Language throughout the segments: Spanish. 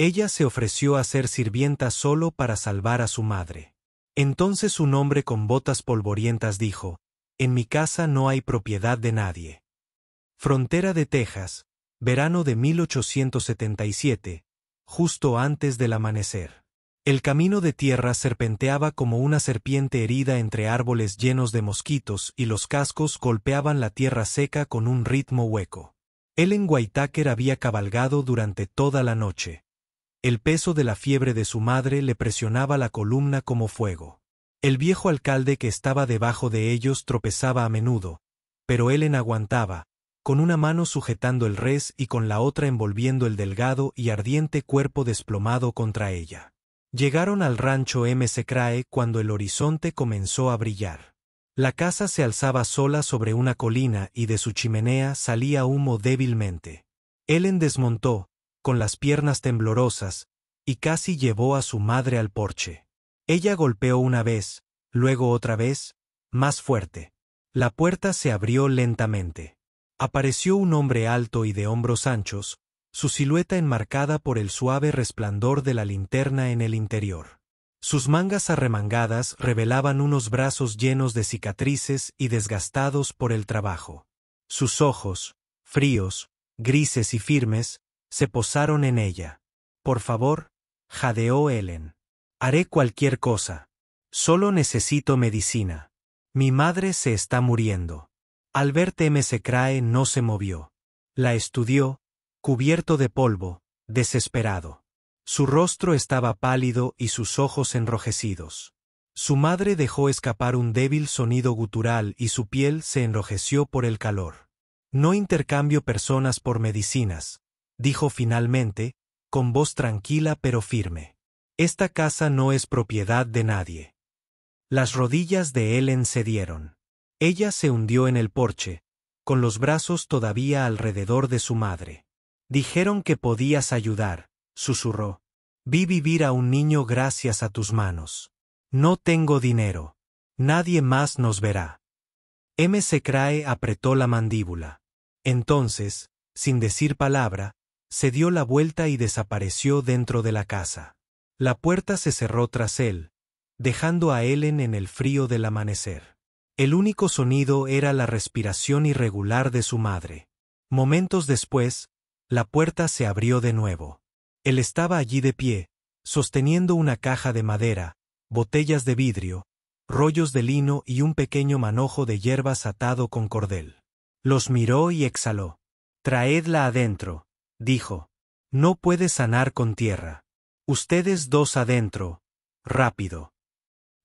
Ella se ofreció a ser sirvienta solo para salvar a su madre. Entonces un hombre con botas polvorientas dijo: «En mi casa no hay propiedad de nadie». Frontera de Texas, verano de 1877, justo antes del amanecer. El camino de tierra serpenteaba como una serpiente herida entre árboles llenos de mosquitos y los cascos golpeaban la tierra seca con un ritmo hueco. Ellen Whitaker había cabalgado durante toda la noche. El peso de la fiebre de su madre le presionaba la columna como fuego. El viejo alcalde que estaba debajo de ellos tropezaba a menudo, pero Ellen aguantaba, con una mano sujetando el res y con la otra envolviendo el delgado y ardiente cuerpo desplomado contra ella. Llegaron al rancho McCrae cuando el horizonte comenzó a brillar. La casa se alzaba sola sobre una colina y de su chimenea salía humo débilmente. Ellen desmontó, con las piernas temblorosas, y casi llevó a su madre al porche. Ella golpeó una vez, luego otra vez, más fuerte. La puerta se abrió lentamente. Apareció un hombre alto y de hombros anchos, su silueta enmarcada por el suave resplandor de la linterna en el interior. Sus mangas arremangadas revelaban unos brazos llenos de cicatrices y desgastados por el trabajo. Sus ojos, fríos, grises y firmes, se posaron en ella. «Por favor», jadeó Ellen. «Haré cualquier cosa. Solo necesito medicina. Mi madre se está muriendo». Albert McCrae no se movió. La estudió, cubierto de polvo, desesperado. Su rostro estaba pálido y sus ojos enrojecidos. Su madre dejó escapar un débil sonido gutural y su piel se enrojeció por el calor. «No intercambio personas por medicinas», dijo finalmente, con voz tranquila pero firme. «Esta casa no es propiedad de nadie». Las rodillas de Ellen cedieron. Ella se hundió en el porche, con los brazos todavía alrededor de su madre. «Dijeron que podías ayudar», susurró. «Vi vivir a un niño gracias a tus manos. No tengo dinero. Nadie más nos verá». McCrae apretó la mandíbula. Entonces, sin decir palabra, se dio la vuelta y desapareció dentro de la casa. La puerta se cerró tras él, dejando a Ellen en el frío del amanecer. El único sonido era la respiración irregular de su madre. Momentos después, la puerta se abrió de nuevo. Él estaba allí de pie, sosteniendo una caja de madera, botellas de vidrio, rollos de lino y un pequeño manojo de hierbas atado con cordel. Los miró y exhaló. «Traedla adentro», dijo. «No puede sanar con tierra. Ustedes dos adentro, rápido».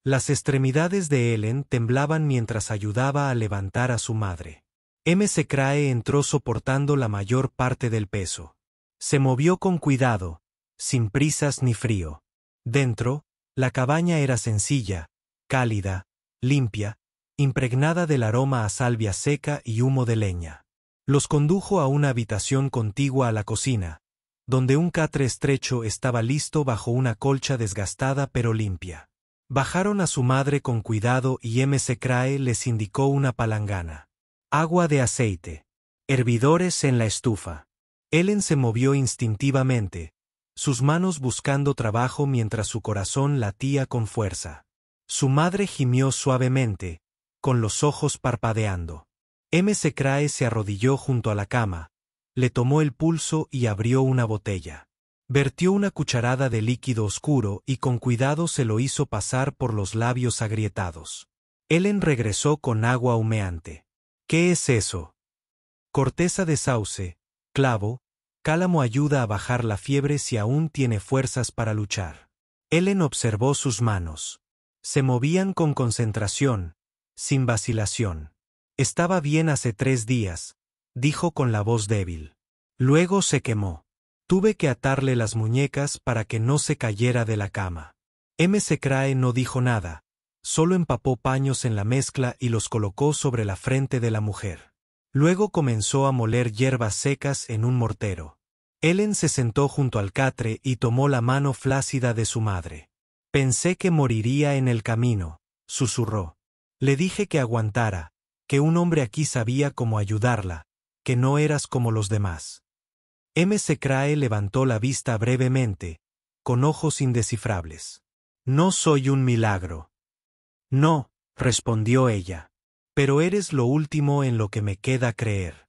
Las extremidades de Ellen temblaban mientras ayudaba a levantar a su madre. McCrae entró soportando la mayor parte del peso. Se movió con cuidado, sin prisas ni frío. Dentro, la cabaña era sencilla, cálida, limpia, impregnada del aroma a salvia seca y humo de leña. Los condujo a una habitación contigua a la cocina, donde un catre estrecho estaba listo bajo una colcha desgastada pero limpia. Bajaron a su madre con cuidado y McCrae les indicó una palangana. Agua de aceite. Hervidores en la estufa. Ellen se movió instintivamente, sus manos buscando trabajo mientras su corazón latía con fuerza. Su madre gimió suavemente, con los ojos parpadeando. McCrae se arrodilló junto a la cama, le tomó el pulso y abrió una botella. Vertió una cucharada de líquido oscuro y con cuidado se lo hizo pasar por los labios agrietados. Ellen regresó con agua humeante. «¿Qué es eso?» «Corteza de sauce, clavo, cálamo ayuda a bajar la fiebre si aún tiene fuerzas para luchar». Ellen observó sus manos. Se movían con concentración, sin vacilación. «Estaba bien hace 3 días», dijo con la voz débil. «Luego se quemó. Tuve que atarle las muñecas para que no se cayera de la cama». McCrae no dijo nada, solo empapó paños en la mezcla y los colocó sobre la frente de la mujer. Luego comenzó a moler hierbas secas en un mortero. Ellen se sentó junto al catre y tomó la mano flácida de su madre. «Pensé que moriría en el camino», susurró. «Le dije que aguantara, que un hombre aquí sabía cómo ayudarla, que no eras como los demás». Crae levantó la vista brevemente, con ojos indescifrables. No soy un milagro. No, respondió ella. Pero eres lo último en lo que me queda creer.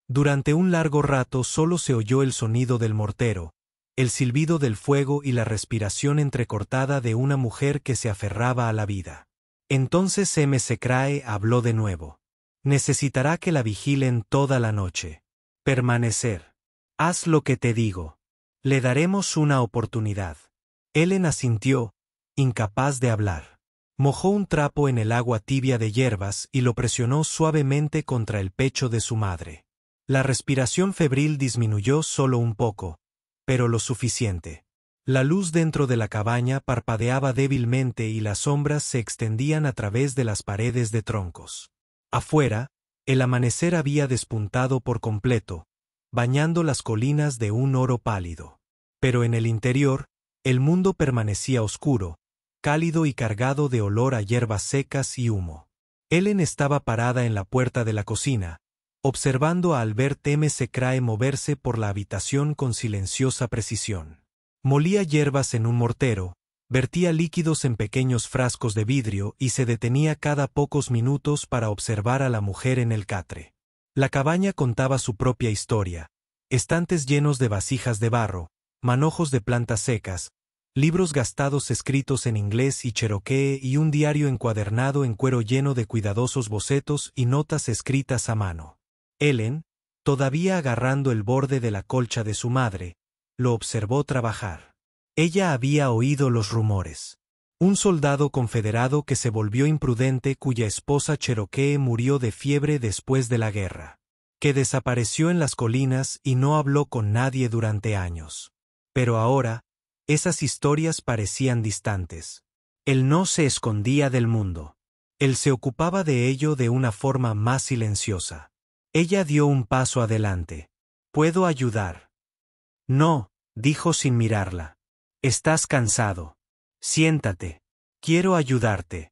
Durante un largo rato solo se oyó el sonido del mortero, el silbido del fuego y la respiración entrecortada de una mujer que se aferraba a la vida. Entonces Crae habló de nuevo. Necesitará que la vigilen toda la noche. Permanecer. Haz lo que te digo. Le daremos una oportunidad. Ellen asintió, incapaz de hablar. Mojó un trapo en el agua tibia de hierbas y lo presionó suavemente contra el pecho de su madre. La respiración febril disminuyó solo un poco, pero lo suficiente. La luz dentro de la cabaña parpadeaba débilmente y las sombras se extendían a través de las paredes de troncos. Afuera, el amanecer había despuntado por completo, bañando las colinas de un oro pálido. Pero en el interior, el mundo permanecía oscuro, cálido y cargado de olor a hierbas secas y humo. Ellen estaba parada en la puerta de la cocina, observando a Albert Crae moverse por la habitación con silenciosa precisión. Molía hierbas en un mortero, vertía líquidos en pequeños frascos de vidrio y se detenía cada pocos minutos para observar a la mujer en el catre. La cabaña contaba su propia historia, estantes llenos de vasijas de barro, manojos de plantas secas, libros gastados escritos en inglés y cherokee y un diario encuadernado en cuero lleno de cuidadosos bocetos y notas escritas a mano. Ellen, todavía agarrando el borde de la colcha de su madre, lo observó trabajar. Ella había oído los rumores. Un soldado confederado que se volvió imprudente cuya esposa cherokee murió de fiebre después de la guerra. Que desapareció en las colinas y no habló con nadie durante años. Pero ahora, esas historias parecían distantes. Él no se escondía del mundo. Él se ocupaba de ello de una forma más silenciosa. Ella dio un paso adelante. ¿Puedo ayudar? No, dijo sin mirarla. Estás cansado. Siéntate. Quiero ayudarte.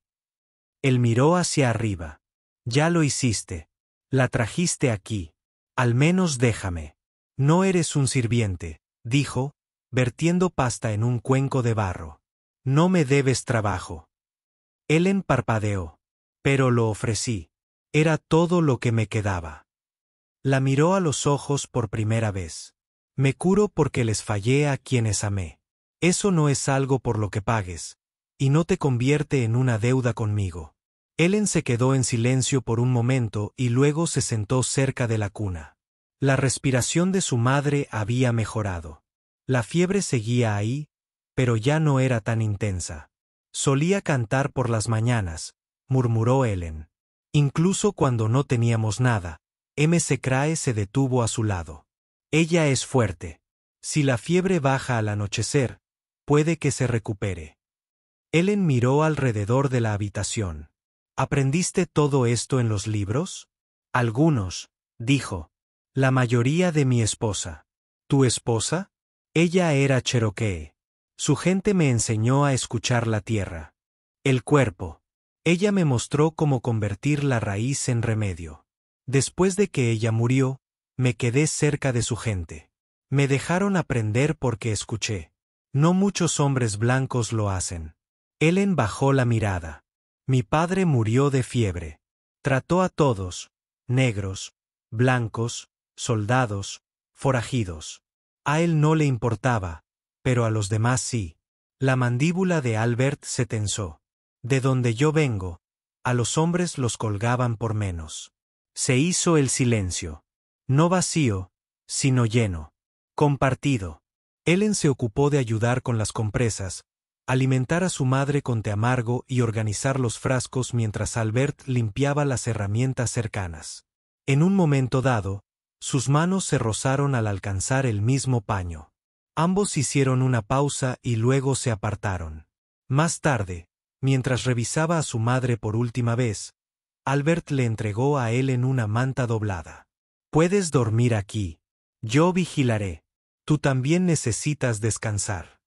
Él miró hacia arriba. Ya lo hiciste. La trajiste aquí. Al menos déjame. No eres un sirviente, dijo, vertiendo pasta en un cuenco de barro. No me debes trabajo. Ellen parpadeó. Pero lo ofrecí. Era todo lo que me quedaba. La miró a los ojos por primera vez. Me curo porque les fallé a quienes amé. Eso no es algo por lo que pagues, y no te convierte en una deuda conmigo. Ellen se quedó en silencio por un momento y luego se sentó cerca de la cuna. La respiración de su madre había mejorado. La fiebre seguía ahí, pero ya no era tan intensa. Solía cantar por las mañanas, murmuró Ellen. Incluso cuando no teníamos nada, Crae se detuvo a su lado. Ella es fuerte. Si la fiebre baja al anochecer, puede que se recupere. Ellen miró alrededor de la habitación. ¿Aprendiste todo esto en los libros? Algunos, dijo. La mayoría de mi esposa. ¿Tu esposa? Ella era cherokee. Su gente me enseñó a escuchar la tierra. El cuerpo. Ella me mostró cómo convertir la raíz en remedio. Después de que ella murió, me quedé cerca de su gente. Me dejaron aprender porque escuché. No muchos hombres blancos lo hacen. Ellen bajó la mirada. Mi padre murió de fiebre. Trató a todos, negros, blancos, soldados, forajidos. A él no le importaba, pero a los demás sí. La mandíbula de Albert se tensó. De donde yo vengo, a los hombres los colgaban por menos. Se hizo el silencio. No vacío, sino lleno. Compartido. Ellen se ocupó de ayudar con las compresas, alimentar a su madre con té amargo y organizar los frascos mientras Albert limpiaba las herramientas cercanas. En un momento dado, sus manos se rozaron al alcanzar el mismo paño. Ambos hicieron una pausa y luego se apartaron. Más tarde, mientras revisaba a su madre por última vez, Albert le entregó a Ellen una manta doblada. Puedes dormir aquí. Yo vigilaré. Tú también necesitas descansar.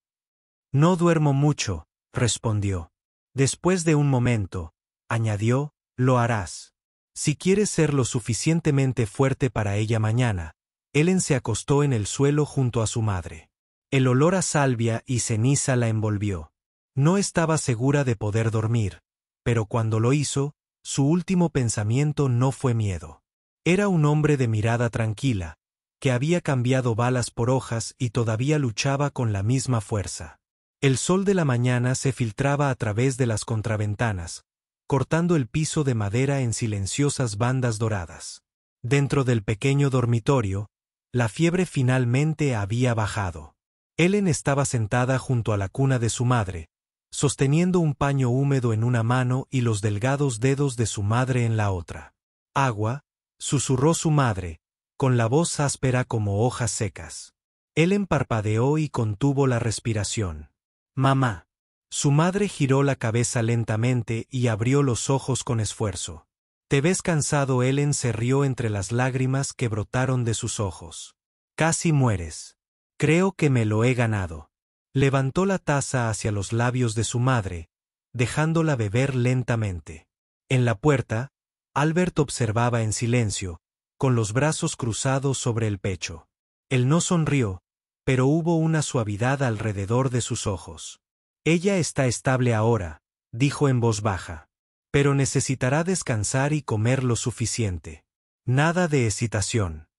No duermo mucho, respondió. Después de un momento, añadió, lo harás. Si quieres ser lo suficientemente fuerte para ella mañana, Ellen se acostó en el suelo junto a su madre. El olor a salvia y ceniza la envolvió. No estaba segura de poder dormir, pero cuando lo hizo, su último pensamiento no fue miedo. Era un hombre de mirada tranquila, que había cambiado balas por hojas y todavía luchaba con la misma fuerza. El sol de la mañana se filtraba a través de las contraventanas, cortando el piso de madera en silenciosas bandas doradas. Dentro del pequeño dormitorio, la fiebre finalmente había bajado. Ellen estaba sentada junto a la cuna de su madre, sosteniendo un paño húmedo en una mano y los delgados dedos de su madre en la otra. «Agua», susurró su madre, con la voz áspera como hojas secas. Ellen parpadeó y contuvo la respiración. «Mamá». Su madre giró la cabeza lentamente y abrió los ojos con esfuerzo. «¿Te ves cansado?» Ellen se rió entre las lágrimas que brotaron de sus ojos. «Casi mueres. Creo que me lo he ganado». Levantó la taza hacia los labios de su madre, dejándola beber lentamente. En la puerta, Albert observaba en silencio, con los brazos cruzados sobre el pecho. Él no sonrió, pero hubo una suavidad alrededor de sus ojos. «Ella está estable ahora», dijo en voz baja. «Pero necesitará descansar y comer lo suficiente. Nada de excitación».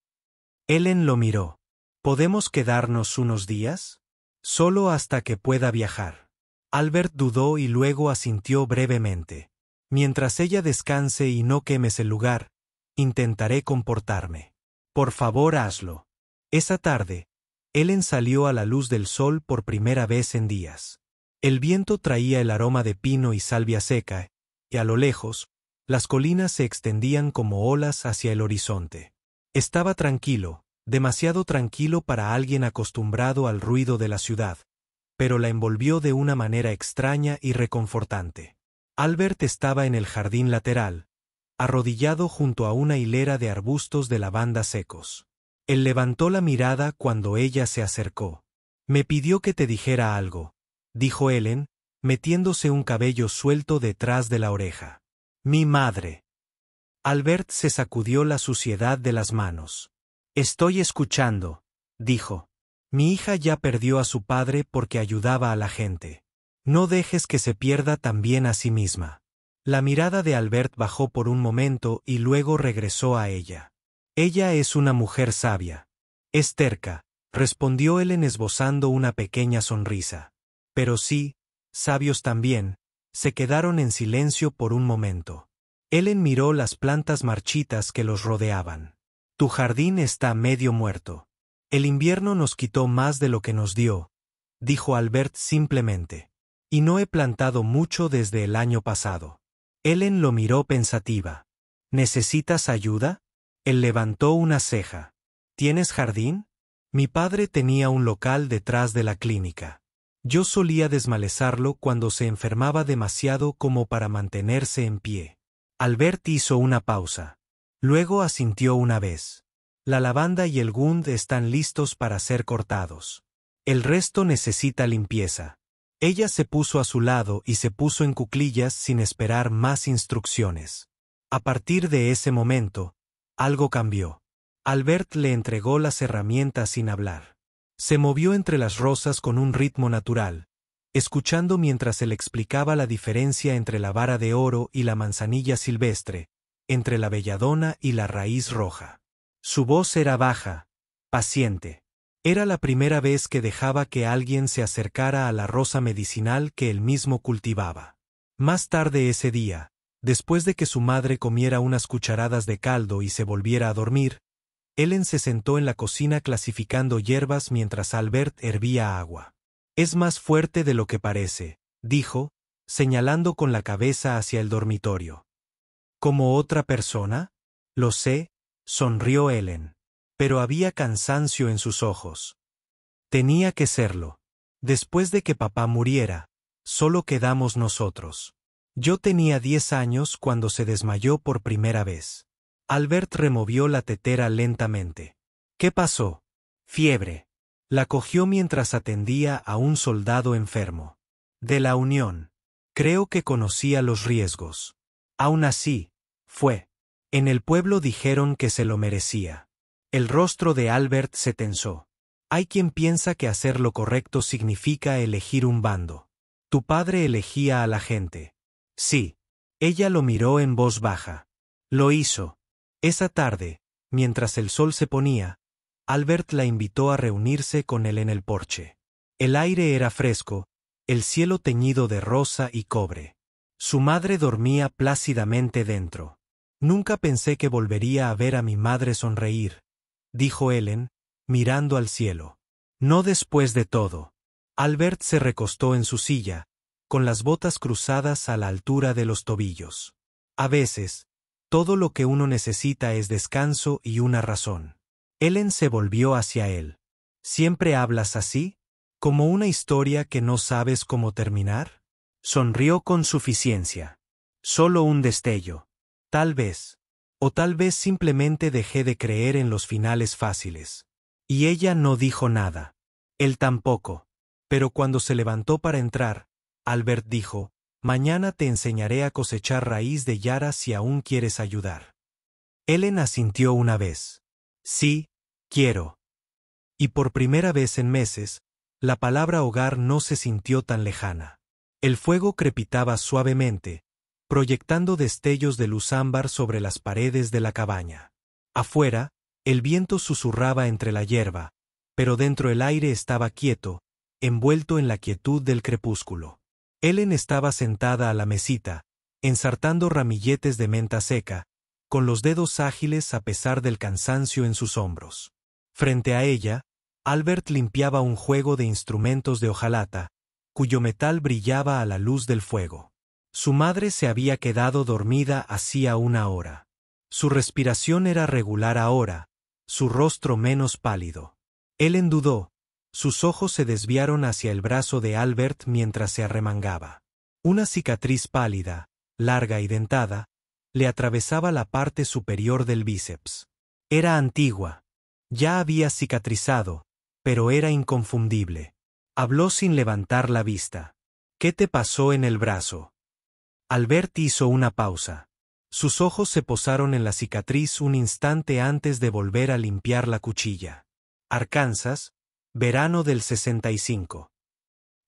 Ellen lo miró. «¿Podemos quedarnos unos días?» «Solo hasta que pueda viajar». Albert dudó y luego asintió brevemente. «Mientras ella descanse y no quemes el lugar, intentaré comportarme. Por favor, hazlo». Esa tarde, Ellen salió a la luz del sol por primera vez en días. El viento traía el aroma de pino y salvia seca, y a lo lejos, las colinas se extendían como olas hacia el horizonte. Estaba tranquilo, demasiado tranquilo para alguien acostumbrado al ruido de la ciudad, pero la envolvió de una manera extraña y reconfortante. Albert estaba en el jardín lateral, arrodillado junto a una hilera de arbustos de lavanda secos. Él levantó la mirada cuando ella se acercó. «Me pidió que te dijera algo», dijo Ellen, metiéndose un cabello suelto detrás de la oreja. «Mi madre». Albert se sacudió la suciedad de las manos. «Estoy escuchando», dijo. «Mi hija ya perdió a su padre porque ayudaba a la gente. No dejes que se pierda también a sí misma». La mirada de Albert bajó por un momento y luego regresó a ella. «Ella es una mujer sabia. Es terca», respondió Ellen esbozando una pequeña sonrisa. «Pero sí, sabios también». Se quedaron en silencio por un momento. Ellen miró las plantas marchitas que los rodeaban. «Tu jardín está medio muerto. El invierno nos quitó más de lo que nos dio», dijo Albert simplemente. «Y no he plantado mucho desde el año pasado». Ellen lo miró pensativa. «¿Necesitas ayuda?» Él levantó una ceja. «¿Tienes jardín?» «Mi padre tenía un local detrás de la clínica. Yo solía desmalezarlo cuando se enfermaba demasiado como para mantenerse en pie». Albert hizo una pausa. Luego asintió una vez. «La lavanda y el gund están listos para ser cortados. El resto necesita limpieza». Ella se puso a su lado y se puso en cuclillas sin esperar más instrucciones. A partir de ese momento, algo cambió. Albert le entregó las herramientas sin hablar. Se movió entre las rosas con un ritmo natural, escuchando mientras él explicaba la diferencia entre la vara de oro y la manzanilla silvestre, entre la belladona y la raíz roja. Su voz era baja, paciente. Era la primera vez que dejaba que alguien se acercara a la rosa medicinal que él mismo cultivaba. Más tarde ese día, después de que su madre comiera unas cucharadas de caldo y se volviera a dormir, Ellen se sentó en la cocina clasificando hierbas mientras Albert hervía agua. «Es más fuerte de lo que parece», dijo, señalando con la cabeza hacia el dormitorio. «¿Como otra persona?» «Lo sé», sonrió Ellen. Pero había cansancio en sus ojos. «Tenía que serlo. Después de que papá muriera, solo quedamos nosotros. Yo tenía 10 años cuando se desmayó por primera vez». Albert removió la tetera lentamente. «¿Qué pasó?» «Fiebre». La cogió mientras atendía a un soldado enfermo. «De la Unión. Creo que conocía los riesgos. Aún así, fue. En el pueblo dijeron que se lo merecía». El rostro de Albert se tensó. Hay quien piensa que hacer lo correcto significa elegir un bando. Tu padre elegía a la gente. Sí. Ella lo miró en voz baja. Lo hizo. Esa tarde, mientras el sol se ponía, Albert la invitó a reunirse con él en el porche. El aire era fresco, el cielo teñido de rosa y cobre. Su madre dormía plácidamente dentro. Nunca pensé que volvería a ver a mi madre sonreír, dijo Ellen, mirando al cielo. No después de todo. Albert se recostó en su silla, con las botas cruzadas a la altura de los tobillos. A veces, todo lo que uno necesita es descanso y una razón. Ellen se volvió hacia él. ¿Siempre hablas así? ¿Como una historia que no sabes cómo terminar? Sonrió con suficiencia. Solo un destello. Tal vez. O tal vez simplemente dejé de creer en los finales fáciles. Y ella no dijo nada. Él tampoco. Pero cuando se levantó para entrar, Albert dijo, «Mañana te enseñaré a cosechar raíz de yara si aún quieres ayudar». Ellen asintió una vez. «Sí, quiero». Y por primera vez en meses, la palabra hogar no se sintió tan lejana. El fuego crepitaba suavemente, proyectando destellos de luz ámbar sobre las paredes de la cabaña. Afuera, el viento susurraba entre la hierba, pero dentro el aire estaba quieto, envuelto en la quietud del crepúsculo. Ellen estaba sentada a la mesita, ensartando ramilletes de menta seca, con los dedos ágiles a pesar del cansancio en sus hombros. Frente a ella, Albert limpiaba un juego de instrumentos de hojalata, cuyo metal brillaba a la luz del fuego. Su madre se había quedado dormida hacía una hora. Su respiración era regular ahora, su rostro menos pálido. Ellen dudó. Sus ojos se desviaron hacia el brazo de Albert mientras se arremangaba. Una cicatriz pálida, larga y dentada, le atravesaba la parte superior del bíceps. Era antigua. Ya había cicatrizado, pero era inconfundible. Habló sin levantar la vista. «¿Qué te pasó en el brazo?» Albert hizo una pausa. Sus ojos se posaron en la cicatriz un instante antes de volver a limpiar la cuchilla. Arkansas, verano del 65.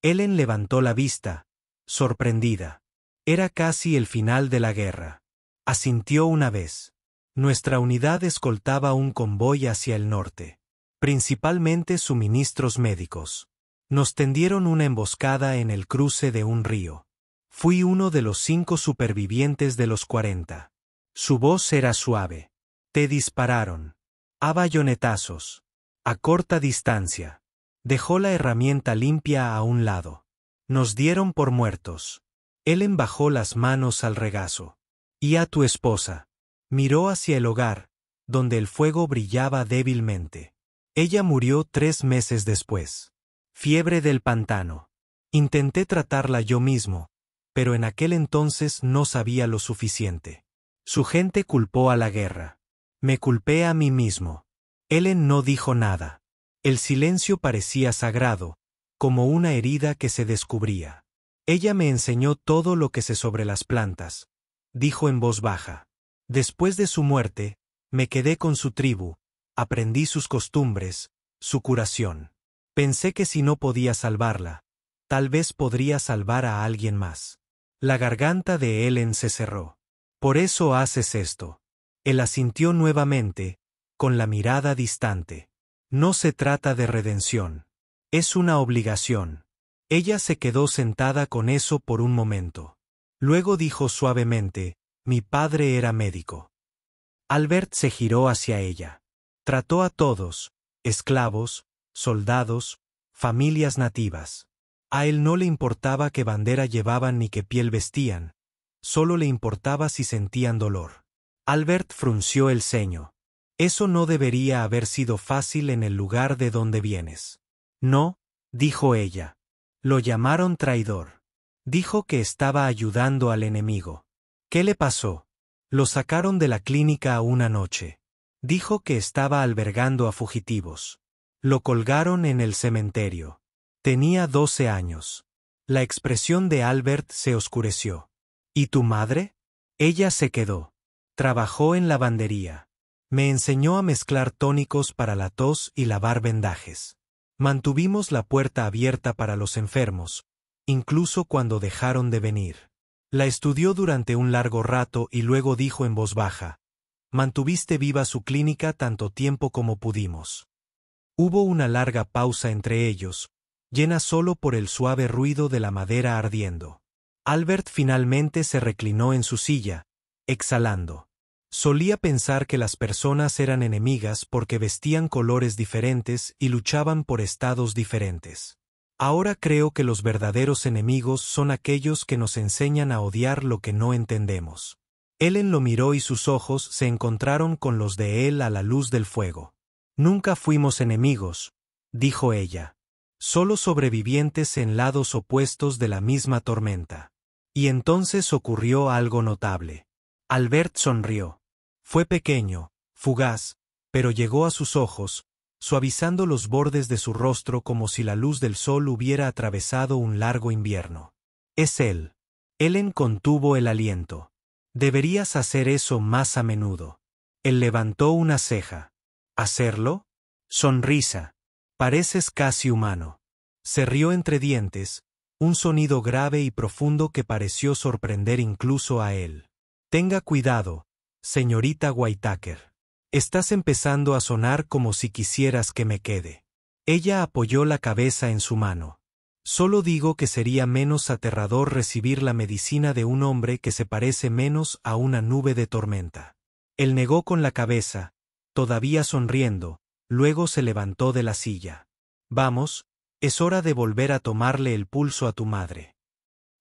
Ellen levantó la vista, sorprendida. Era casi el final de la guerra. Asintió una vez. Nuestra unidad escoltaba un convoy hacia el norte. Principalmente suministros médicos. Nos tendieron una emboscada en el cruce de un río. Fui uno de los 5 supervivientes de los 40. Su voz era suave. Te dispararon. A bayonetazos. A corta distancia. Dejó la herramienta limpia a un lado. Nos dieron por muertos. Ellen bajó las manos al regazo. ¿Y a tu esposa? Miró hacia el hogar, donde el fuego brillaba débilmente. Ella murió 3 meses después. Fiebre del pantano. Intenté tratarla yo mismo, pero en aquel entonces no sabía lo suficiente. Su gente culpó a la guerra. Me culpé a mí mismo. Ellen no dijo nada. El silencio parecía sagrado, como una herida que se descubría. Ella me enseñó todo lo que sé sobre las plantas, dijo en voz baja. Después de su muerte, me quedé con su tribu, aprendí sus costumbres, su curación. Pensé que si no podía salvarla, tal vez podría salvar a alguien más. La garganta de Ellen se cerró. Por eso haces esto. Él asintió nuevamente, con la mirada distante. No se trata de redención. Es una obligación. Ella se quedó sentada con eso por un momento. Luego dijo suavemente, mi padre era médico. Albert se giró hacia ella. Trató a todos, esclavos, soldados, familias nativas. A él no le importaba qué bandera llevaban ni qué piel vestían, solo le importaba si sentían dolor. Albert frunció el ceño. Eso no debería haber sido fácil en el lugar de donde vienes. No, dijo ella. Lo llamaron traidor. Dijo que estaba ayudando al enemigo. ¿Qué le pasó? Lo sacaron de la clínica una noche. Dijo que estaba albergando a fugitivos. Lo colgaron en el cementerio. Tenía 12 años. La expresión de Albert se oscureció. ¿Y tu madre? Ella se quedó. Trabajó en lavandería. Me enseñó a mezclar tónicos para la tos y lavar vendajes. Mantuvimos la puerta abierta para los enfermos, incluso cuando dejaron de venir. La estudió durante un largo rato y luego dijo en voz baja: «Mantuviste viva su clínica tanto tiempo como pudimos». Hubo una larga pausa entre ellos, llena solo por el suave ruido de la madera ardiendo. Albert finalmente se reclinó en su silla, exhalando. Solía pensar que las personas eran enemigas porque vestían colores diferentes y luchaban por estados diferentes. Ahora creo que los verdaderos enemigos son aquellos que nos enseñan a odiar lo que no entendemos. Ellen lo miró y sus ojos se encontraron con los de él a la luz del fuego. «Nunca fuimos enemigos», dijo ella. «Solo sobrevivientes en lados opuestos de la misma tormenta». Y entonces ocurrió algo notable. Albert sonrió. Fue pequeño, fugaz, pero llegó a sus ojos, suavizando los bordes de su rostro como si la luz del sol hubiera atravesado un largo invierno. «Es él». Ellen contuvo el aliento. «Deberías hacer eso más a menudo». Él levantó una ceja. «¿Hacerlo?» Sonrisa. «Pareces casi humano». Se rió entre dientes, un sonido grave y profundo que pareció sorprender incluso a él. «Tenga cuidado, señorita Whittaker. Estás empezando a sonar como si quisieras que me quede». Ella apoyó la cabeza en su mano. «Solo digo que sería menos aterrador recibir la medicina de un hombre que se parece menos a una nube de tormenta». Él negó con la cabeza, todavía sonriendo, luego se levantó de la silla. «Vamos, es hora de volver a tomarle el pulso a tu madre».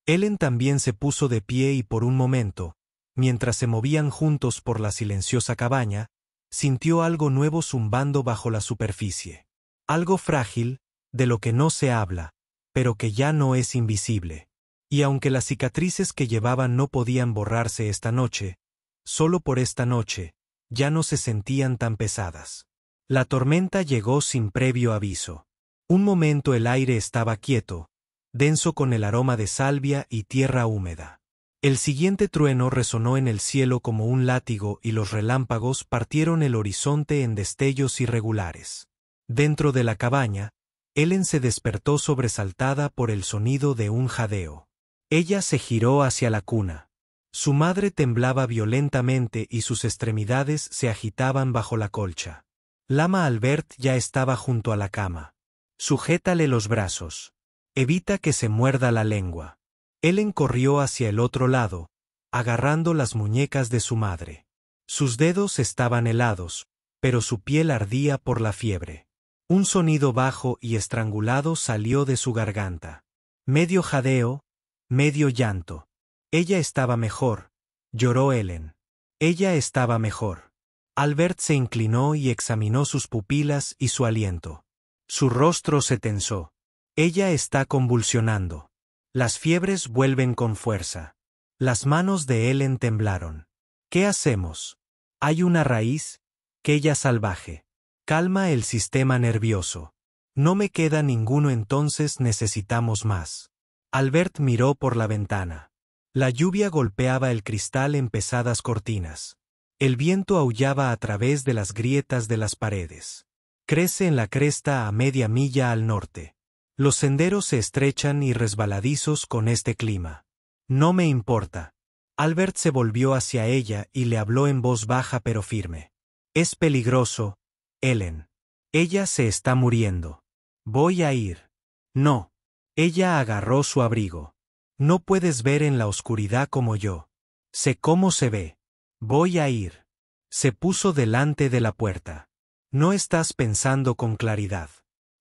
Ellen también se puso de pie y por un momento, mientras se movían juntos por la silenciosa cabaña, sintió algo nuevo zumbando bajo la superficie. Algo frágil, de lo que no se habla, pero que ya no es invisible. Y aunque las cicatrices que llevaban no podían borrarse esta noche, solo por esta noche, ya no se sentían tan pesadas. La tormenta llegó sin previo aviso. Un momento el aire estaba quieto, denso con el aroma de salvia y tierra húmeda. El siguiente trueno resonó en el cielo como un látigo y los relámpagos partieron el horizonte en destellos irregulares. Dentro de la cabaña, Ellen se despertó sobresaltada por el sonido de un jadeo. Ella se giró hacia la cuna. Su madre temblaba violentamente y sus extremidades se agitaban bajo la colcha. Lama Albert ya estaba junto a la cama. «Sujétale los brazos. Evita que se muerda la lengua». Ellen corrió hacia el otro lado, agarrando las muñecas de su madre. Sus dedos estaban helados, pero su piel ardía por la fiebre. Un sonido bajo y estrangulado salió de su garganta. Medio jadeo, medio llanto. Ella estaba mejor, lloró Ellen. Ella estaba mejor. Albert se inclinó y examinó sus pupilas y su aliento. Su rostro se tensó. Ella está convulsionando. Las fiebres vuelven con fuerza. Las manos de Ellen temblaron. ¿Qué hacemos? Hay una raíz, quella salvaje. Calma el sistema nervioso. No me queda ninguno, entonces necesitamos más. Albert miró por la ventana. La lluvia golpeaba el cristal en pesadas cortinas. El viento aullaba a través de las grietas de las paredes. Crece en la cresta a media milla al norte. Los senderos se estrechan y resbaladizos con este clima. No me importa. Albert se volvió hacia ella y le habló en voz baja pero firme. Es peligroso, Ellen. Ella se está muriendo. Voy a ir. No. Ella agarró su abrigo. No puedes ver en la oscuridad como yo. Sé cómo se ve. Voy a ir. Se puso delante de la puerta. No estás pensando con claridad.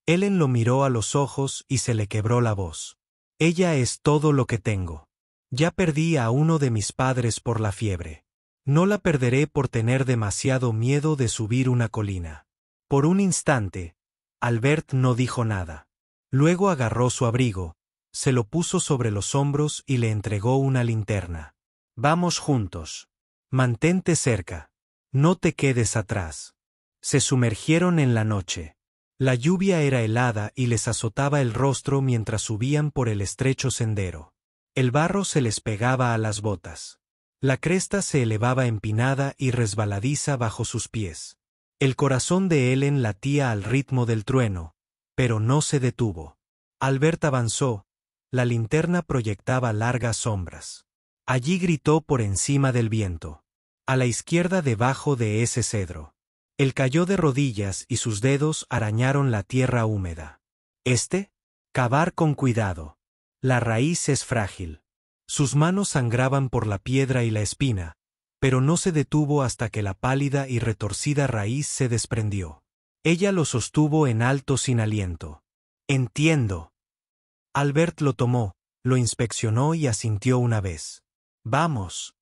Ellen lo miró a los ojos y se le quebró la voz. Ella es todo lo que tengo. Ya perdí a uno de mis padres por la fiebre. No la perderé por tener demasiado miedo de subir una colina. Por un instante, Albert no dijo nada. Luego agarró su abrigo, se lo puso sobre los hombros y le entregó una linterna. Vamos juntos. Mantente cerca. No te quedes atrás. Se sumergieron en la noche. La lluvia era helada y les azotaba el rostro mientras subían por el estrecho sendero. El barro se les pegaba a las botas. La cresta se elevaba empinada y resbaladiza bajo sus pies. El corazón de Ellen latía al ritmo del trueno, pero no se detuvo. Albert avanzó, la linterna proyectaba largas sombras. Allí gritó por encima del viento. A la izquierda debajo de ese cedro. Él cayó de rodillas y sus dedos arañaron la tierra húmeda. Cavar con cuidado. La raíz es frágil. Sus manos sangraban por la piedra y la espina, pero no se detuvo hasta que la pálida y retorcida raíz se desprendió. Ella lo sostuvo en alto sin aliento. Entiendo. Albert lo tomó, lo inspeccionó y asintió una vez. Vamos.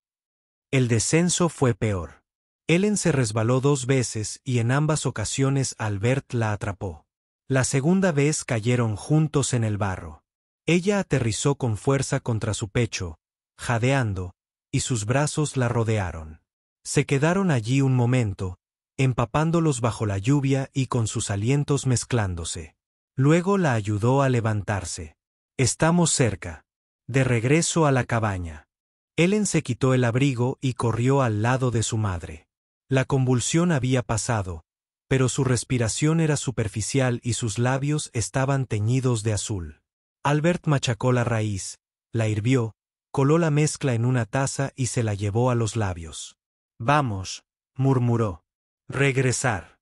El descenso fue peor. Ellen se resbaló 2 veces y en ambas ocasiones Albert la atrapó. La segunda vez cayeron juntos en el barro. Ella aterrizó con fuerza contra su pecho, jadeando, y sus brazos la rodearon. Se quedaron allí un momento, empapándolos bajo la lluvia y con sus alientos mezclándose. Luego la ayudó a levantarse. Estamos cerca. De regreso a la cabaña. Ellen se quitó el abrigo y corrió al lado de su madre. La convulsión había pasado, pero su respiración era superficial y sus labios estaban teñidos de azul. Albert machacó la raíz, la hirvió, coló la mezcla en una taza y se la llevó a los labios. Vamos, murmuró. Regresar.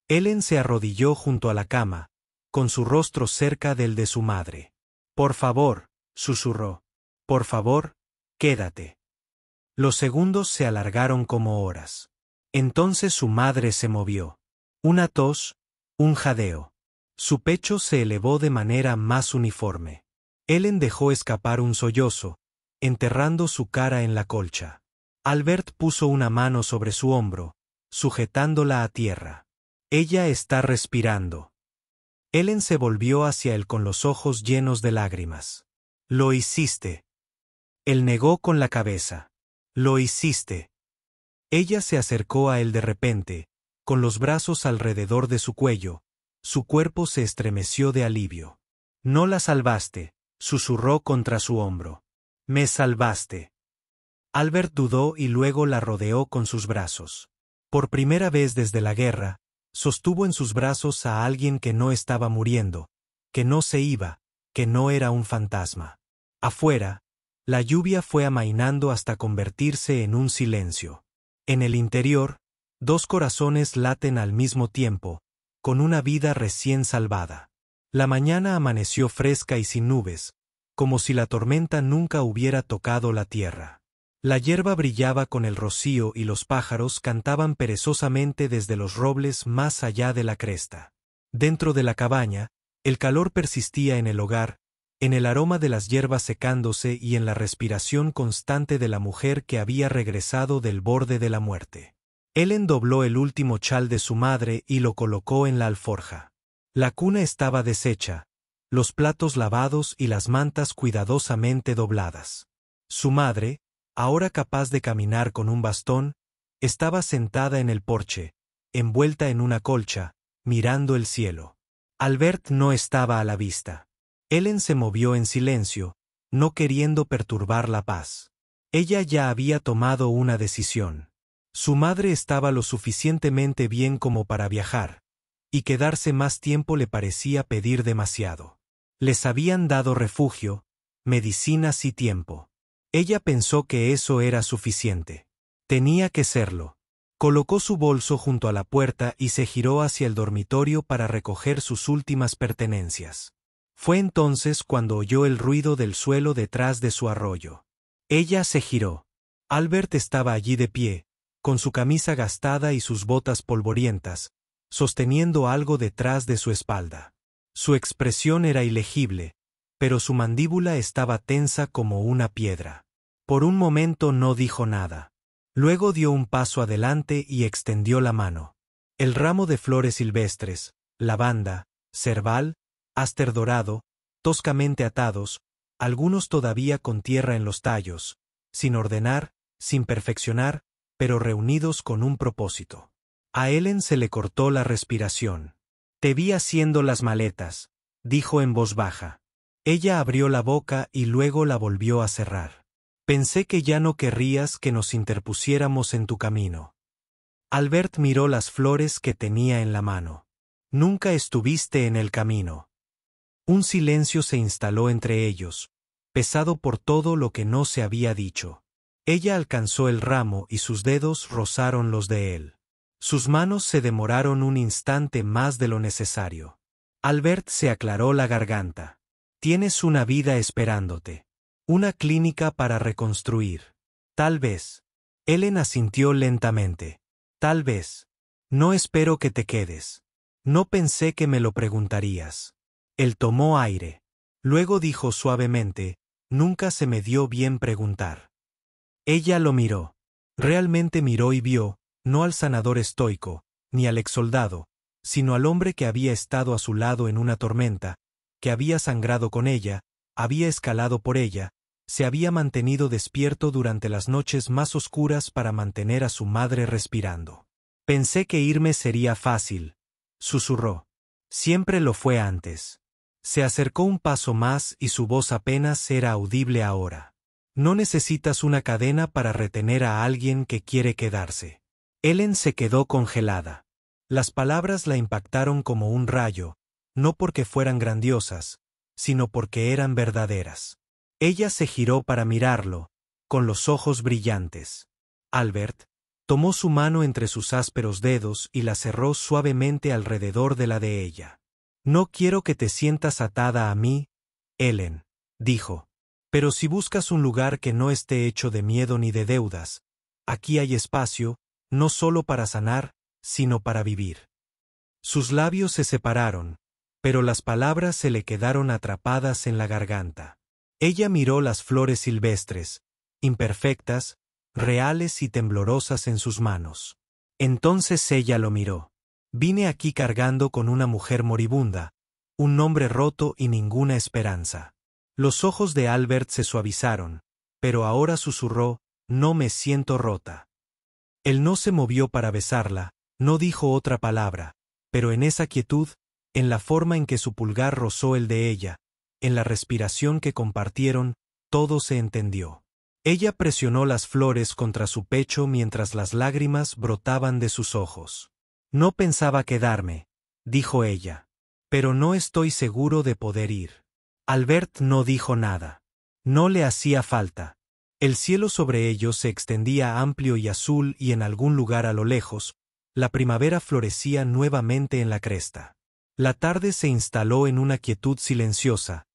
Ellen se arrodilló junto a la cama, con su rostro cerca del de su madre. Por favor, susurró. Por favor, quédate. Los segundos se alargaron como horas. Entonces su madre se movió. Una tos, un jadeo. Su pecho se elevó de manera más uniforme. Ellen dejó escapar un sollozo, enterrando su cara en la colcha. Albert puso una mano sobre su hombro, sujetándola a tierra. Ella está respirando. Ellen se volvió hacia él con los ojos llenos de lágrimas. Lo hiciste. Él negó con la cabeza. Lo hiciste. Ella se acercó a él de repente, con los brazos alrededor de su cuello. Su cuerpo se estremeció de alivio. No la salvaste, susurró contra su hombro. Me salvaste. Albert dudó y luego la rodeó con sus brazos. Por primera vez desde la guerra, sostuvo en sus brazos a alguien que no estaba muriendo, que no se iba, que no era un fantasma. Afuera, la lluvia fue amainando hasta convertirse en un silencio. En el interior, 2 corazones laten al mismo tiempo, con una vida recién salvada. La mañana amaneció fresca y sin nubes, como si la tormenta nunca hubiera tocado la tierra. La hierba brillaba con el rocío y los pájaros cantaban perezosamente desde los robles más allá de la cresta. Dentro de la cabaña, el calor persistía en el hogar, en el aroma de las hierbas secándose y en la respiración constante de la mujer que había regresado del borde de la muerte. Ellen dobló el último chal de su madre y lo colocó en la alforja. La cuna estaba deshecha, los platos lavados y las mantas cuidadosamente dobladas. Su madre, ahora capaz de caminar con un bastón, estaba sentada en el porche, envuelta en una colcha, mirando el cielo. Albert no estaba a la vista. Ellen se movió en silencio, no queriendo perturbar la paz. Ella ya había tomado una decisión. Su madre estaba lo suficientemente bien como para viajar, y quedarse más tiempo le parecía pedir demasiado. Les habían dado refugio, medicinas y tiempo. Ella pensó que eso era suficiente. Tenía que serlo. Colocó su bolso junto a la puerta y se giró hacia el dormitorio para recoger sus últimas pertenencias. Fue entonces cuando oyó el ruido del suelo detrás de su arroyo. Ella se giró. Albert estaba allí de pie, con su camisa gastada y sus botas polvorientas, sosteniendo algo detrás de su espalda. Su expresión era ilegible, pero su mandíbula estaba tensa como una piedra. Por un momento no dijo nada. Luego dio un paso adelante y extendió la mano. El ramo de flores silvestres, lavanda, cerval, aster dorado, toscamente atados, algunos todavía con tierra en los tallos, sin ordenar, sin perfeccionar, pero reunidos con un propósito. A Ellen se le cortó la respiración. Te vi haciendo las maletas, dijo en voz baja. Ella abrió la boca y luego la volvió a cerrar. Pensé que ya no querrías que nos interpusiéramos en tu camino. Albert miró las flores que tenía en la mano. Nunca estuviste en el camino. Un silencio se instaló entre ellos, pesado por todo lo que no se había dicho. Ella alcanzó el ramo y sus dedos rozaron los de él. Sus manos se demoraron un instante más de lo necesario. Albert se aclaró la garganta. Tienes una vida esperándote. Una clínica para reconstruir. Tal vez. Ellen asintió lentamente. Tal vez. No espero que te quedes. No pensé que me lo preguntarías. Él tomó aire. Luego dijo suavemente, nunca se me dio bien preguntar. Ella lo miró. Realmente miró y vio, no al sanador estoico, ni al exsoldado, sino al hombre que había estado a su lado en una tormenta, que había sangrado con ella, había escalado por ella, se había mantenido despierto durante las noches más oscuras para mantener a su madre respirando. Pensé que irme sería fácil, susurró. Siempre lo fue antes. Se acercó un paso más y su voz apenas era audible ahora. No necesitas una cadena para retener a alguien que quiere quedarse. Ellen se quedó congelada. Las palabras la impactaron como un rayo, no porque fueran grandiosas, sino porque eran verdaderas. Ella se giró para mirarlo, con los ojos brillantes. Albert tomó su mano entre sus ásperos dedos y la cerró suavemente alrededor de la de ella. No quiero que te sientas atada a mí, Ellen, dijo. Pero si buscas un lugar que no esté hecho de miedo ni de deudas, aquí hay espacio, no solo para sanar, sino para vivir. Sus labios se separaron, pero las palabras se le quedaron atrapadas en la garganta. Ella miró las flores silvestres, imperfectas, reales y temblorosas en sus manos. Entonces ella lo miró. Vine aquí cargando con una mujer moribunda, un nombre roto y ninguna esperanza. Los ojos de Albert se suavizaron, pero ahora susurró, no me siento rota. Él no se movió para besarla, no dijo otra palabra, pero en esa quietud, en la forma en que su pulgar rozó el de ella, en la respiración que compartieron, todo se entendió. Ella presionó las flores contra su pecho mientras las lágrimas brotaban de sus ojos. No pensaba quedarme, dijo ella. Pero no estoy seguro de poder ir. Albert no dijo nada. No le hacía falta. El cielo sobre ellos se extendía amplio y azul y en algún lugar a lo lejos, la primavera florecía nuevamente en la cresta. La tarde se instaló en una quietud silenciosa,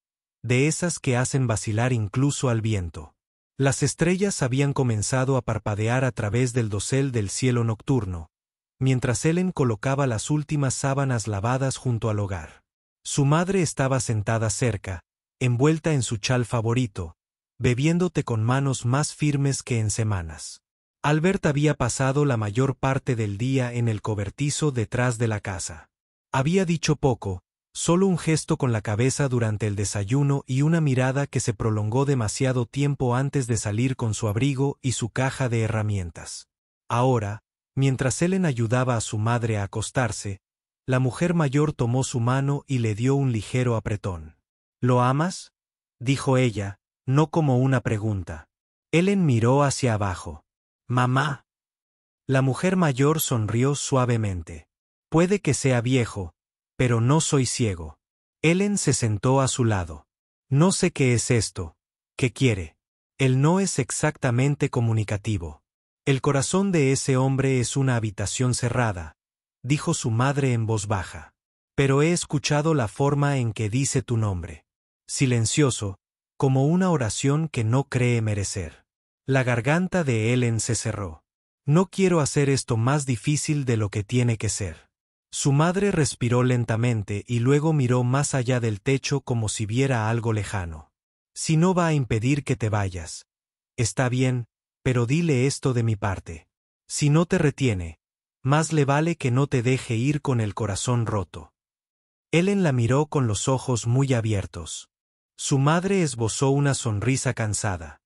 de esas que hacen vacilar incluso al viento. Las estrellas habían comenzado a parpadear a través del dosel del cielo nocturno, mientras Ellen colocaba las últimas sábanas lavadas junto al hogar. Su madre estaba sentada cerca, envuelta en su chal favorito, bebiendo té con manos más firmes que en semanas. Albert había pasado la mayor parte del día en el cobertizo detrás de la casa. Había dicho poco, solo un gesto con la cabeza durante el desayuno y una mirada que se prolongó demasiado tiempo antes de salir con su abrigo y su caja de herramientas. Ahora, mientras Ellen ayudaba a su madre a acostarse, la mujer mayor tomó su mano y le dio un ligero apretón. ¿Lo amas?, dijo ella, no como una pregunta. Ellen miró hacia abajo. «Mamá». La mujer mayor sonrió suavemente. «Puede que sea viejo, pero no soy ciego». Ellen se sentó a su lado. «No sé qué es esto. ¿Qué quiere?» Él no es exactamente comunicativo. «El corazón de ese hombre es una habitación cerrada», dijo su madre en voz baja. «Pero he escuchado la forma en que dice tu nombre. Silencioso, como una oración que no cree merecer». La garganta de Ellen se cerró. «No quiero hacer esto más difícil de lo que tiene que ser». Su madre respiró lentamente y luego miró más allá del techo como si viera algo lejano. «Si no va a impedir que te vayas. Está bien, pero dile esto de mi parte. Si no te retiene, más le vale que no te deje ir con el corazón roto». Ellen la miró con los ojos muy abiertos. Su madre esbozó una sonrisa cansada.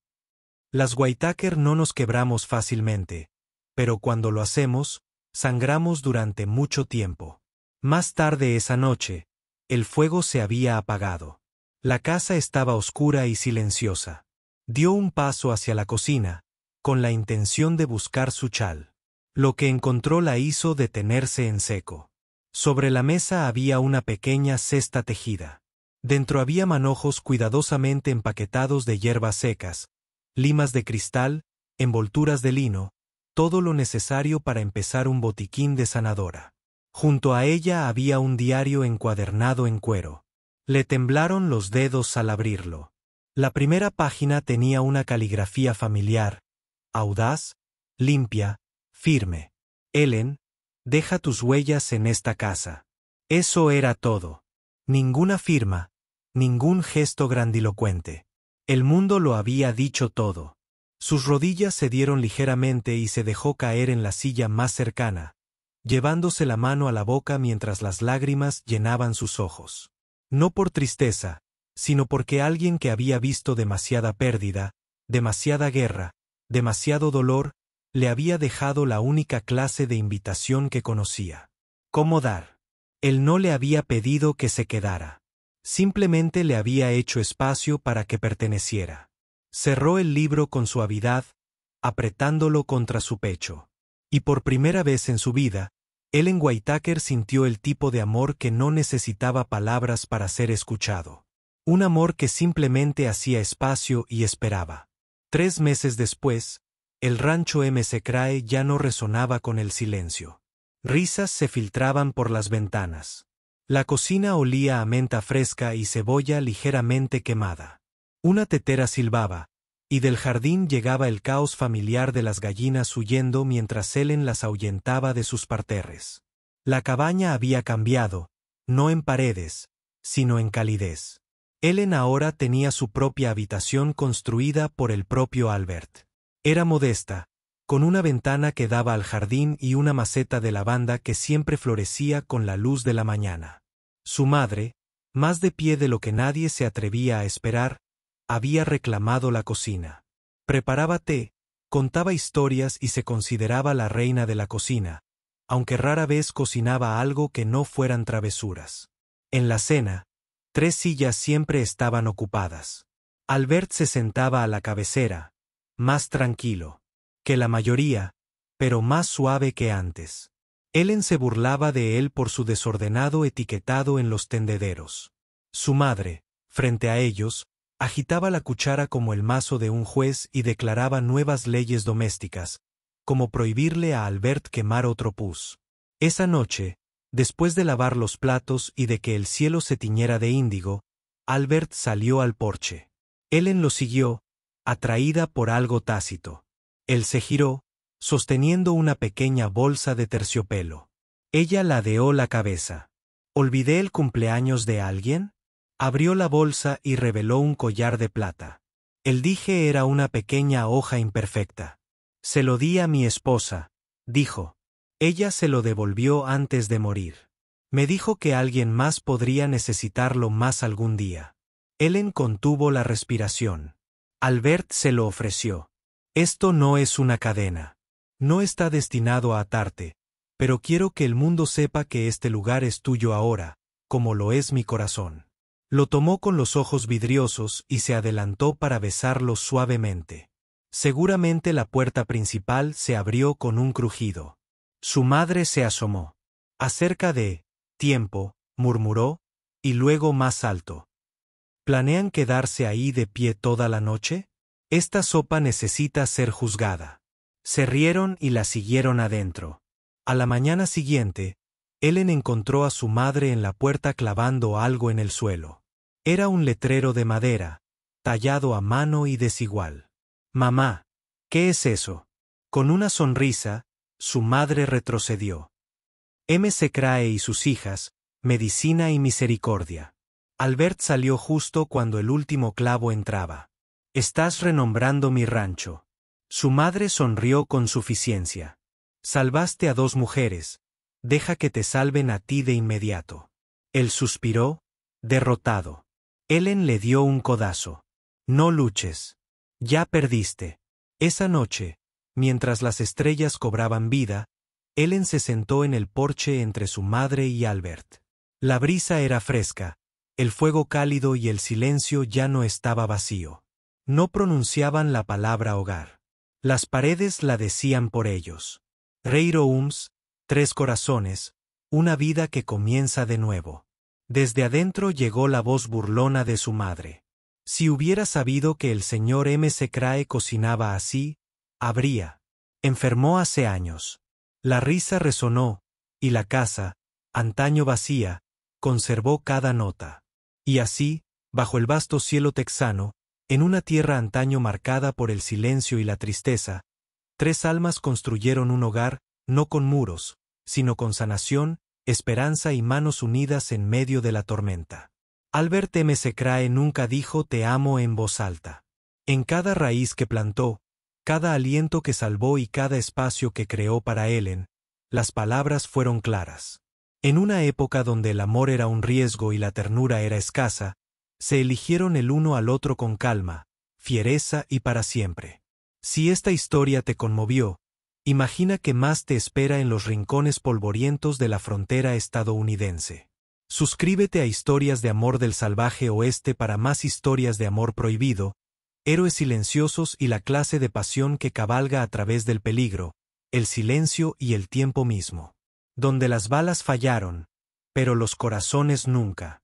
«Las Whitaker no nos quebramos fácilmente, pero cuando lo hacemos, sangramos durante mucho tiempo». Más tarde esa noche, el fuego se había apagado. La casa estaba oscura y silenciosa. Dio un paso hacia la cocina, con la intención de buscar su chal. Lo que encontró la hizo detenerse en seco. Sobre la mesa había una pequeña cesta tejida. Dentro había manojos cuidadosamente empaquetados de hierbas secas, limas de cristal, envolturas de lino, todo lo necesario para empezar un botiquín de sanadora. Junto a ella había un diario encuadernado en cuero. Le temblaron los dedos al abrirlo. La primera página tenía una caligrafía familiar, audaz, limpia, firme. Ellen, deja tus huellas en esta casa. Eso era todo. Ninguna firma, ningún gesto grandilocuente. El mundo lo había dicho todo. Sus rodillas se dieron ligeramente y se dejó caer en la silla más cercana, llevándose la mano a la boca mientras las lágrimas llenaban sus ojos. No por tristeza, sino porque alguien que había visto demasiada pérdida, demasiada guerra, demasiado dolor, le había dejado la única clase de invitación que conocía. ¿Cómo dar? Él no le había pedido que se quedara. Simplemente le había hecho espacio para que perteneciera. Cerró el libro con suavidad, apretándolo contra su pecho. Y por primera vez en su vida, Ellen Whitaker sintió el tipo de amor que no necesitaba palabras para ser escuchado. Un amor que simplemente hacía espacio y esperaba. 3 meses después, el rancho M.C. Crae ya no resonaba con el silencio. Risas se filtraban por las ventanas. La cocina olía a menta fresca y cebolla ligeramente quemada. Una tetera silbaba, y del jardín llegaba el caos familiar de las gallinas huyendo mientras Ellen las ahuyentaba de sus parterres. La cabaña había cambiado, no en paredes, sino en calidez. Ellen ahora tenía su propia habitación construida por el propio Albert. Era modesta, con una ventana que daba al jardín y una maceta de lavanda que siempre florecía con la luz de la mañana. Su madre, más de pie de lo que nadie se atrevía a esperar, había reclamado la cocina. Preparaba té, contaba historias y se consideraba la reina de la cocina, aunque rara vez cocinaba algo que no fueran travesuras. En la cena, 3 sillas siempre estaban ocupadas. Albert se sentaba a la cabecera, más tranquilo que la mayoría, pero más suave que antes. Ellen se burlaba de él por su desordenado etiquetado en los tendederos. Su madre, frente a ellos, agitaba la cuchara como el mazo de un juez y declaraba nuevas leyes domésticas, como prohibirle a Albert quemar otro pus. Esa noche, después de lavar los platos y de que el cielo se tiñera de índigo, Albert salió al porche. Ellen lo siguió, atraída por algo tácito. Él se giró, sosteniendo una pequeña bolsa de terciopelo. Ella ladeó la cabeza. ¿Olvidé el cumpleaños de alguien? Abrió la bolsa y reveló un collar de plata. El dije era una pequeña hoja imperfecta. Se lo di a mi esposa, dijo. Ella se lo devolvió antes de morir. Me dijo que alguien más podría necesitarlo más algún día. Ellen contuvo la respiración. Albert se lo ofreció. Esto no es una cadena. No está destinado a atarte, pero quiero que el mundo sepa que este lugar es tuyo ahora, como lo es mi corazón. Lo tomó con los ojos vidriosos y se adelantó para besarlo suavemente. Seguramente la puerta principal se abrió con un crujido. Su madre se asomó. Acerca de tiempo, murmuró, y luego más alto. ¿Planean quedarse ahí de pie toda la noche? Esta sopa necesita ser juzgada. Se rieron y la siguieron adentro. A la mañana siguiente, Ellen encontró a su madre en la puerta clavando algo en el suelo. Era un letrero de madera, tallado a mano y desigual. Mamá, ¿qué es eso? Con una sonrisa, su madre retrocedió. M.C. Crae y sus hijas, medicina y misericordia. Albert salió justo cuando el último clavo entraba. Estás renombrando mi rancho. Su madre sonrió con suficiencia. Salvaste a 2 mujeres. Deja que te salven a ti de inmediato. Él suspiró, derrotado. Ellen le dio un codazo. No luches. Ya perdiste. Esa noche, mientras las estrellas cobraban vida, Ellen se sentó en el porche entre su madre y Albert. La brisa era fresca, el fuego cálido y el silencio ya no estaba vacío. No pronunciaban la palabra hogar. Las paredes la decían por ellos. Reiro Ums, 3 corazones, una vida que comienza de nuevo. Desde adentro llegó la voz burlona de su madre. Si hubiera sabido que el señor M.C. Crae cocinaba así, habría. Enfermó hace años. La risa resonó, y la casa, antaño vacía, conservó cada nota. Y así, bajo el vasto cielo texano, en una tierra antaño marcada por el silencio y la tristeza, 3 almas construyeron un hogar, no con muros, sino con sanación, esperanza y manos unidas en medio de la tormenta. Albert M.C. Crae nunca dijo te amo en voz alta. En cada raíz que plantó, cada aliento que salvó y cada espacio que creó para Ellen, las palabras fueron claras. En una época donde el amor era un riesgo y la ternura era escasa, se eligieron el uno al otro con calma, fiereza y para siempre. Si esta historia te conmovió, imagina que más te espera en los rincones polvorientos de la frontera estadounidense. Suscríbete a Historias de Amor del Salvaje Oeste para más historias de amor prohibido, héroes silenciosos y la clase de pasión que cabalga a través del peligro, el silencio y el tiempo mismo. Donde las balas fallaron, pero los corazones nunca.